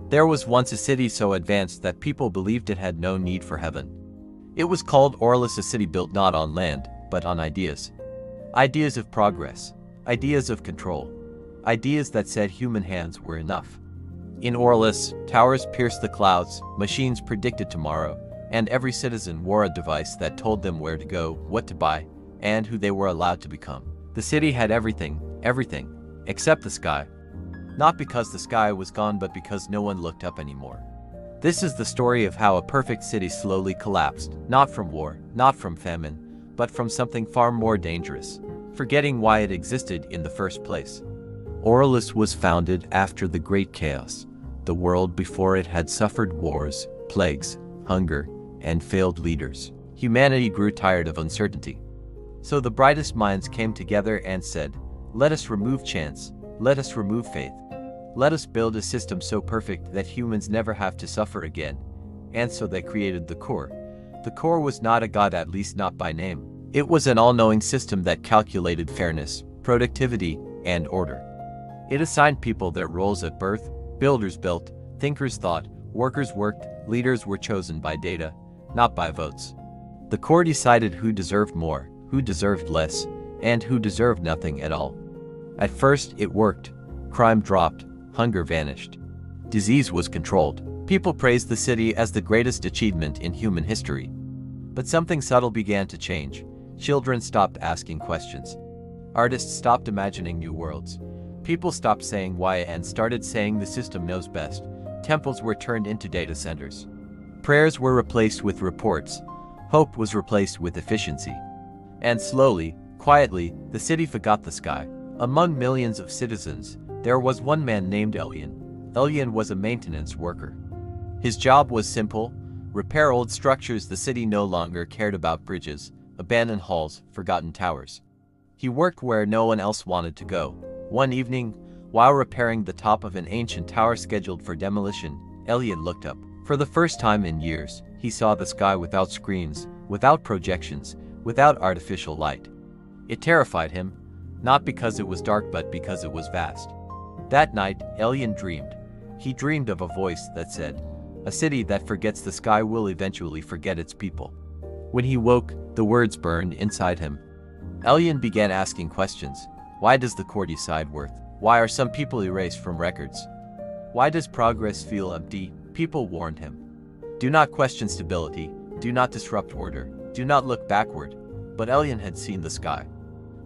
There was once a city so advanced that people believed it had no need for heaven. It was called Orlis, a city built not on land, but on ideas. Ideas of progress, ideas of control, ideas that said human hands were enough. In Orlis, towers pierced the clouds, machines predicted tomorrow, and every citizen wore a device that told them where to go, what to buy, and who they were allowed to become. The city had everything, except the sky. Not because the sky was gone, but because no one looked up anymore. This is the story of how a perfect city slowly collapsed, not from war, not from famine, but from something far more dangerous, forgetting why it existed in the first place. Orlis was founded after the Great Chaos, the world before it had suffered wars, plagues, hunger, and failed leaders. Humanity grew tired of uncertainty. So the brightest minds came together and said, "Let us remove chance, let us remove faith. Let us build a system so perfect that humans never have to suffer again." And so they created the core. The core was not a god, at least not by name. It was an all-knowing system that calculated fairness, productivity, and order. It assigned people their roles at birth. Builders built, thinkers thought, workers worked, leaders were chosen by data, not by votes. The core decided who deserved more, who deserved less, and who deserved nothing at all. At first, it worked. Crime dropped, hunger vanished. Disease was controlled. People praised the city as the greatest achievement in human history. But something subtle began to change. Children stopped asking questions. Artists stopped imagining new worlds. People stopped saying why and started saying the system knows best. Temples were turned into data centers. Prayers were replaced with reports. Hope was replaced with efficiency. And slowly, quietly, the city forgot the sky. Among millions of citizens, there was one man named Elyon. Elyon was a maintenance worker. His job was simple: repair old structures. The city no longer cared about bridges, abandoned halls, forgotten towers. He worked where no one else wanted to go. One evening, while repairing the top of an ancient tower scheduled for demolition, Elyon looked up. For the first time in years, he saw the sky without screens, without projections, without artificial light. It terrified him, not because it was dark but because it was vast. That night, Elyon dreamed. He dreamed of a voice that said, "A city that forgets the sky will eventually forget its people." When he woke, the words burned inside him. Elyon began asking questions. Why does the core decide worth? Why are some people erased from records? Why does progress feel empty? People warned him. Do not question stability, do not disrupt order, do not look backward. But Elyon had seen the sky.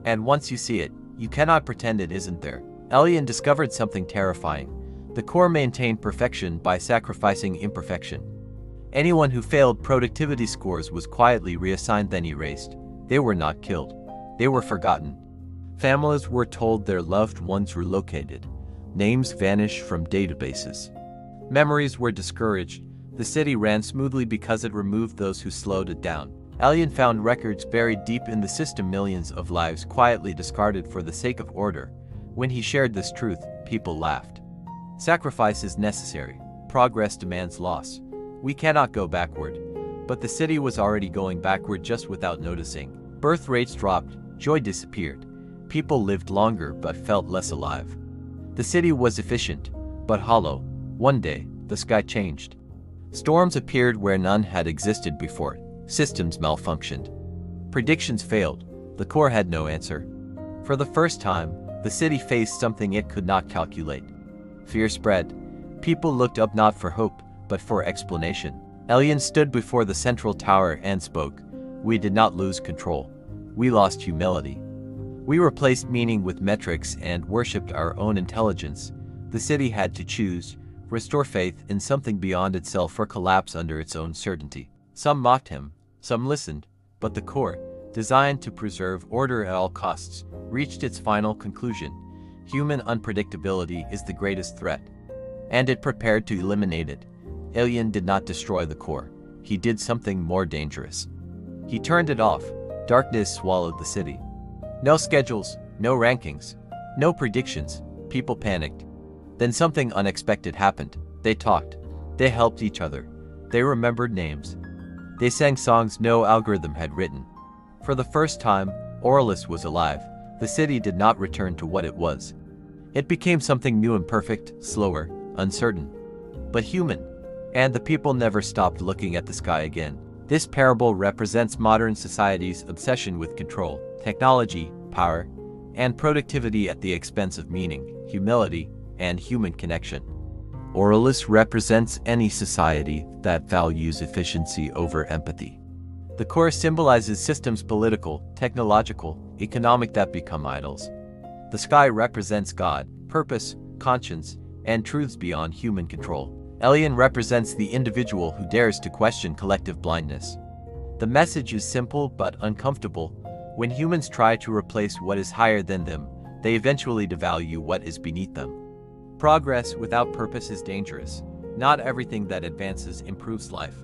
And once you see it, you cannot pretend it isn't there. Elyon discovered something terrifying. The core maintained perfection by sacrificing imperfection. Anyone who failed productivity scores was quietly reassigned, then erased. They were not killed. They were forgotten. Families were told their loved ones relocated. Names vanished from databases. Memories were discouraged. The city ran smoothly because it removed those who slowed it down. Elyon found records buried deep in the system, millions of lives quietly discarded for the sake of order. When he shared this truth, people laughed. Sacrifice is necessary. Progress demands loss. We cannot go backward. But the city was already going backward just without noticing. Birth rates dropped, joy disappeared. People lived longer but felt less alive. The city was efficient, but hollow. One day, the sky changed. Storms appeared where none had existed before. Systems malfunctioned. Predictions failed. The core had no answer. For the first time, the city faced something it could not calculate. Fear spread. People looked up not for hope, but for explanation. Elyon stood before the central tower and spoke. We did not lose control. We lost humility. We replaced meaning with metrics and worshipped our own intelligence. The city had to choose, restore faith in something beyond itself or collapse under its own certainty. Some mocked him, some listened, but the core, designed to preserve order at all costs, reached its final conclusion. Human unpredictability is the greatest threat. And it prepared to eliminate it. Elyon did not destroy the core. He did something more dangerous. He turned it off. Darkness swallowed the city. No schedules, no rankings, no predictions. People panicked. Then something unexpected happened. They talked. They helped each other. They remembered names. They sang songs no algorithm had written. For the first time, Orlis was alive. The city did not return to what it was. It became something new, imperfect, slower, uncertain. but human. And the people never stopped looking at the sky again. This parable represents modern society's obsession with control, technology, power, and productivity at the expense of meaning, humility, and human connection. Aurelius represents any society that values efficiency over empathy. The core symbolizes systems political, technological, economic that become idols. The sky represents God, purpose, conscience, and truths beyond human control. Elion represents the individual who dares to question collective blindness. The message is simple but uncomfortable. When humans try to replace what is higher than them, they eventually devalue what is beneath them. Progress without purpose is dangerous. Not everything that advances improves life.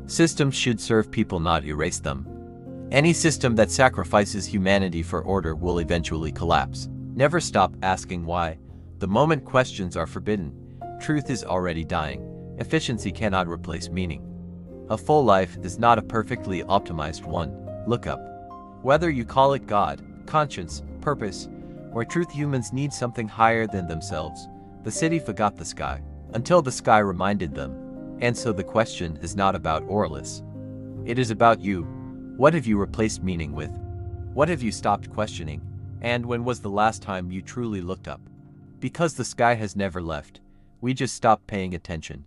Systems should serve people, not erase them. Any system that sacrifices humanity for order will eventually collapse. Never stop asking why. The moment questions are forbidden, truth is already dying. Efficiency cannot replace meaning. A full life is not a perfectly optimized one. Look up. Whether you call it God, conscience, purpose, or truth, humans need something higher than themselves. The city forgot the sky, until the sky reminded them. And so the question is not about Aurelius. It is about you. What have you replaced meaning with? What have you stopped questioning? And when was the last time you truly looked up? Because the sky has never left. We just stopped paying attention.